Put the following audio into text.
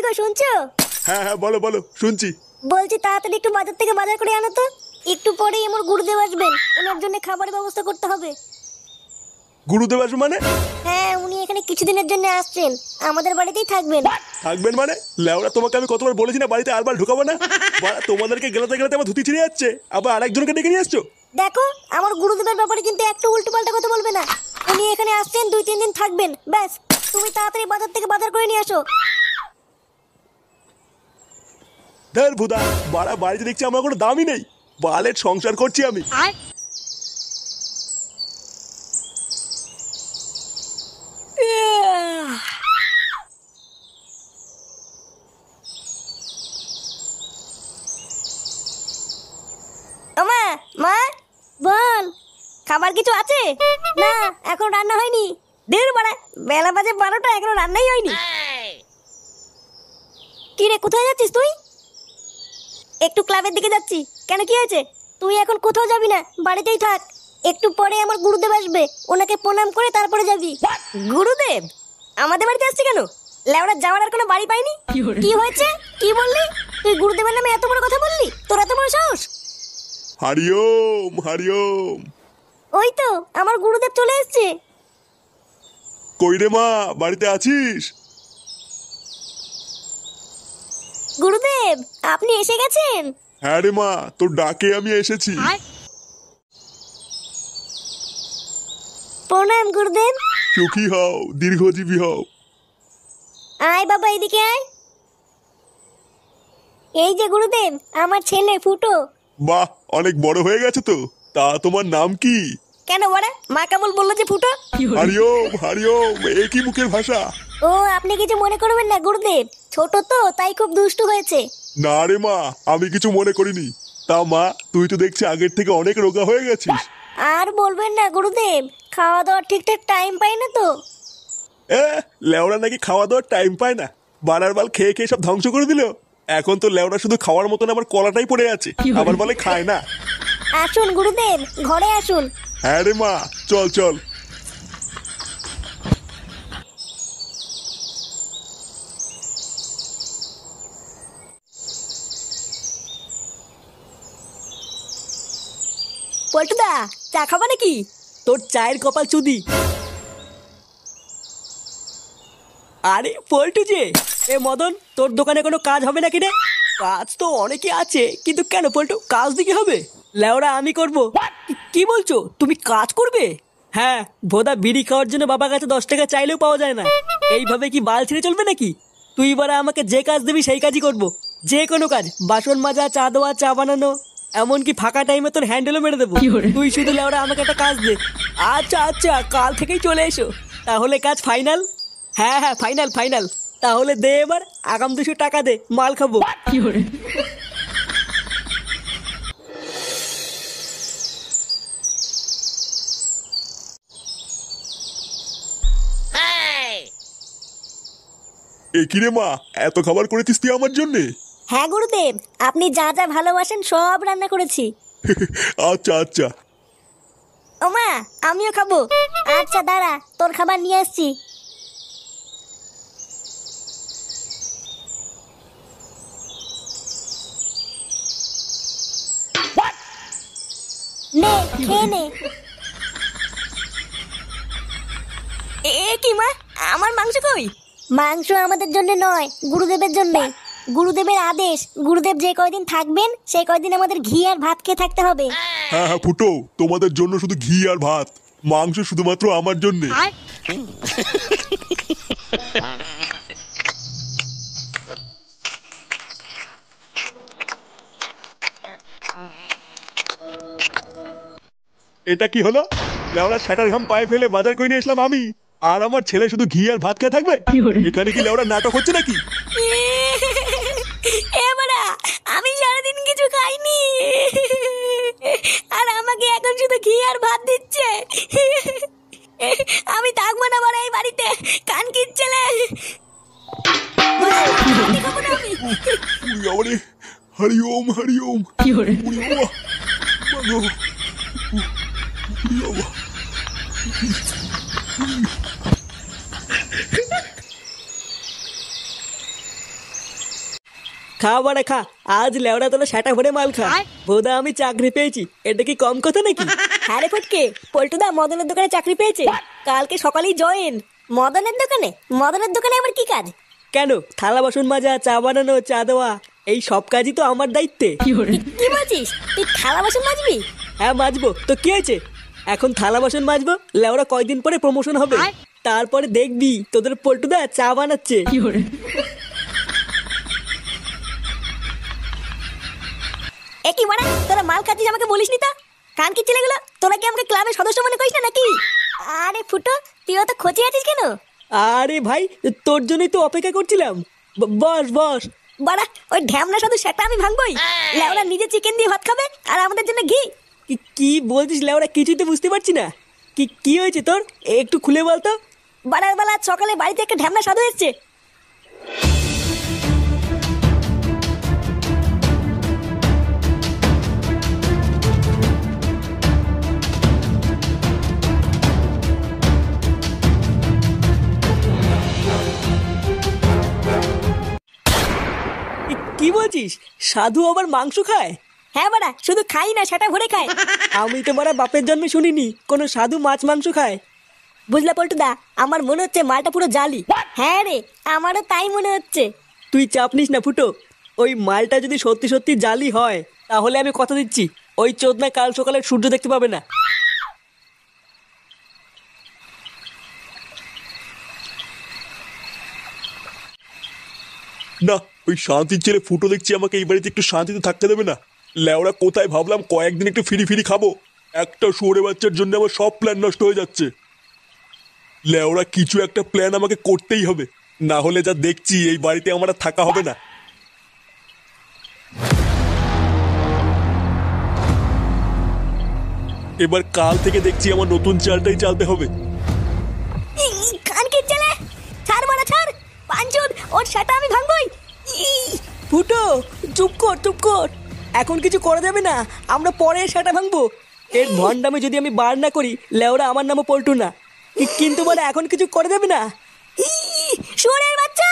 গো শুনছো? হ্যাঁ হ্যাঁ, বলো বলো, শুনছি। বলছি তাড়াতাড়ি একটু বাজার থেকে বাজার করে আনো তো। একটু পরেই আমার গুরুদেব আসবেন, ওনার জন্য খাবারের ব্যবস্থা করতে হবে। গুরুদেব আসবে মানে? হ্যাঁ, উনি এখানে কিছুদিনের জন্য আসছেন, আমাদের বাড়িতেই থাকবেন। থাকবেন মানে? লেওরা, তোমাকে আমি কতবার বলেছি না বাড়িতে আরবার ঢুকাবো না? বাড়া, তোমাদেরকে গেলাতে গেলাতে আমার ধুতি ছিঁড়ে যাচ্ছে, আবার আরেকজনকে ডেকে নিয়ে আসছো। দেখো, আমার গুরুদেবের ব্যাপারে কিন্তু একটু উল্টোপাল্টা কথা বলবে না। উনি এখানে আসছেন, 2-3 দিন থাকবেন, ব্যাস। তুমি তাড়াতাড়ি বাজার থেকে বাজার করে নিয়ে আসো। ধর ভুদা, বাড়া বাড়িতে দেখছি আমার কোনো দামই নেই। বালের সংসার করছি আমি। আমা, মা, বল, খাবার কিছু আছে? না, এখন রান্না হয়নি। দেড় বাড়া, বেলা বাজে 12টা, এখনো রান্নাই হয়নি। কি রে, কোথায় যাচ্ছিস তুই? একটু ক্লাবের দিকে যাচ্ছি। কেন, কি হয়েছে? তুই এখন কোথাও যাবি না, বাড়িতেই থাক। একটু পরে আমার গুরুদেব আসবে, ওনাকে প্রণাম করে তারপরে যাবি। গুরুদেব আমাদের বাড়িতে আসছে কেন? লেওড়া, যাওয়ার আর কোনো বাড়ি পাইনি। কি হয়েছে? কি বললি? তুই গুরুদেবের নামে এত বড় কথা বললি? তোর এত বড় সাহস? হরিওম হরিওম। ওই তো আমার গুরুদেব চলে এসেছে। কই রে মা, বাড়িতে আছিস? গুরুদেব, আপনি এসে গেছেন? হ্যাঁ রে মা, তোর ডাকে আমি এসেছি। প্রণাম গুরুদেব। সুখী হও, দীর্ঘজীবী হও। আয় বাবা, এদিকে আয়। এই যে গুরুদেব, আমার ছেলে ফুটো। বাহ, অনেক বড় হয়ে গেছে তো। তা তোমার নাম কি? কেন বড়া, মা কেমন বললো যে ফুটো? হরিওম হরিওম, এ কি মুখের ভাষা? ও, আপনি কিছু মনে করবেন না গুরুদেব, ছোট তো তাই খুব দুষ্টু হয়েছে। না রে মা, আমি কিছু মনে করিনি। তা মা, তুই তো দেখছি আগের থেকে অনেক রোগা হয়ে গেছিস। আর বলবেন না গুরুদেব, খাওয়া দাওয়ার ঠিকঠাক টাইম পাই না তো। লেওড়া নাকি খাওয়া দাওয়ার টাইম পায় না? বানার বাল খেয়ে খেয়ে সব ধ্বংস করে দিল। এখন তো লেওড়া শুধু খাওয়ার মতন আমার কলাটাই পড়ে আছে, আবার বলে খায় না। আসুন গুরুদেব, ঘরে আসুন। হ্যাঁ রে মা, চল চল। পল্টুদা, চা খাবা নাকি? তোর চায়ের কপাল চুদি। আরে পল্টু যে, এ মদন, তোর দোকানে কোনো কাজ হবে নাকি রে? কাজ তো অনেকে আছে, কিন্তু কেন পল্টু, কাজ দিকে হবে? লেওরা আমি করব। কি বলছো, তুমি কাজ করবে? হ্যাঁ, ভোদা বিড়ি খাওয়ার জন্য বাবার কাছে 10 টাকা চাইলেও পাওয়া যায় না। এইভাবে কি বাল ছেড়ে চলবে নাকি? তুই এবার আমাকে যে কাজ দিবি সেই কাজই করব। যে কোনো কাজ, বাসন মাজা, চা দেওয়া, চা বানানো, এমনকি ফাঁকা টাইমে তোর হ্যান্ডেলও মেরে দেবো। তুই শুধু লেওরা আমাকে একটা কাজ দে। আচ্ছা আচ্ছা, কাল থেকেই চলে এসো। তাহলে কাজ ফাইনাল? হ্যাঁ হ্যাঁ, ফাইনাল ফাইনাল। তাহলে দে এবার আগাম 200 টাকা দে, মাল খাবো। এ কি রে মা, এত খাবার করেছিস তুই আমার জন্যে? হ্যাঁ গুরুদেব, আপনি যা যা ভালোবাসেন সব রান্না করেছি। আচ্ছা আচ্ছা। ওমা, আমিও খাবো। আচ্ছা দাঁড়া, তোর খাবার নিয়ে আসছি। নে, খেয়ে নে। এ কি মা, আমার মাংস কই? মাংস আমাদের জন্য নয়, গুরুদেবের জন্য। গুরুদেবের আদেশ, গুরুদেব যে কয়দিন থাকবেন সেই কয়দিন আমাদের ঘি আর ভাত খেয়ে থাকতে হবে। হ্যাঁ হ্যাঁ ফুটো, তোমাদের জন্য শুধু ঘি আর ভাত, মাংস শুধুমাত্র আমার জন্যে। এটা কি হলো? লেওড়া ছাটার ঘাম পায়ে ফেলে বাজার করে নিয়ে আসলাম আমি, আর আমার ছেলে শুধু ঘি আর ভাত খেয়ে থাকবে? এখানে কি লেওড়া নাটক হচ্ছে নাকি? এবারে আমি সারাদিন কিছু খাইনি, আর আমাকে এখন শুধু ঘি আর ভাত দিচ্ছে। আমি থাকবো না বড় এই বাড়িতে, কান কিচ্ছেলে। হরি ওম হরি ওম। খা বাড়া খা, আজ লেওড়া তোলা সেটা ভরে মাল খা। বোধা আমি চাকরি পেয়েছি, এটা কি কম কথা নাকি? হ্যাঁ রে ফটকে, পল্টুদা মদনের দোকানে চাকরি পেয়েছে, কালকে সকালেই জয়েন। মদনের দোকানে? মদনের দোকানে আবার কি কাজ? কেন, থালা বাসন মাজা, চা বানানো, চা দেওয়া, এই সব কাজই তো আমার দায়িত্বে। কি বলছিস? তুই থালা বাসন মাজবি? হ্যাঁ মাজবো, তো কি হয়েছে? এখন থালা বাসন মাজবো, লেওড়া কয়দিন পরে প্রমোশন হবে, তারপরে দেখবি তোদের পল্টুদা চা বানাচ্ছে। একই মানে তোরা মাল খাচ্ছিস আমাকে বলিসনি তো? কান কি ছেলেগুলো, তোরা কি আমাকে ক্লাবের সদস্য মনে করিস না নাকি? আরে ফুটো, তুই অত খোঁচে আছিস কেন? আরে ভাই, তোর জন্যই তো অপেক্ষা করছিলাম। বস বস। বাড়া, ওই ঢ্যামনা শুধু সেটা আমি ভাঙবই। লেওরা নিজে চিকেন দিয়ে ভাত খাবে আর আমাদের জন্য ঘি। কি বলছিস লেওড়া, কিছুই তো বুঝতে পারছি না। কি হয়েছে তোর, একটু খুলে বলতো। বাড়ার বেলা সকালে বাড়িতে একটা ঢ্যামনা সাধু এসছে। কি বলছিস, সাধু আবার মাংস খায়? হ্যাঁ বাড়া, শুধু খাই না, সেটা ভরে খায়। আমি তো মারা বাপের জন্মে শুনিনি কোনো সাধু মাছ মাংস খায়। বুঝলা পল্টুদা, আমার মনে হচ্ছে মালটা পুরো জালি। হ্যাঁ রে, আমারও তাই মনে হচ্ছে। তুই চাপ নিস না ফুটো, ওই মালটা যদি সত্যি সত্যি জালি হয় তাহলে আমি কথা দিচ্ছি ওই চোদনা কাল সকালে সূর্য দেখতে পাবে না। না, ওই শান্তির ছেলে ফুটো দেখছি আমাকে এই বাড়িতে একটু শান্তিতে থাকতে দেবে না। লেওড়া কোথায় ভাবলাম কয়েকদিন একটু ফিরি ফিরি খাবো, একটা শুয়োরে বাচ্চার জন্য আমার সব প্ল্যান নষ্ট হয়ে যাচ্ছে। লেওড়া কিছু একটা প্ল্যান আমাকে করতেই হবে, না হলে যা দেখছি এই বাড়িতে আমার আর থাকা হবে না। এবার কাল থেকে দেখছি আমার নতুন চালটাই চালতে হবে। কান কি ছেলে, ছাড় মারা ছাড়, পাঁচজন ওর সেটা আমি ভাঙবই। ফুটো চুপ কর চুপ কর, এখন কিছু করা যাবে না, আমরা পরে সেটা ভাঙবো। এর ভণ্ডামে যদি আমি বার না করি লেওরা আমার নামও পল্টু না, কিন্তু মানে এখন কিছু করা যাবে না। শুয়োরের বাচ্চা,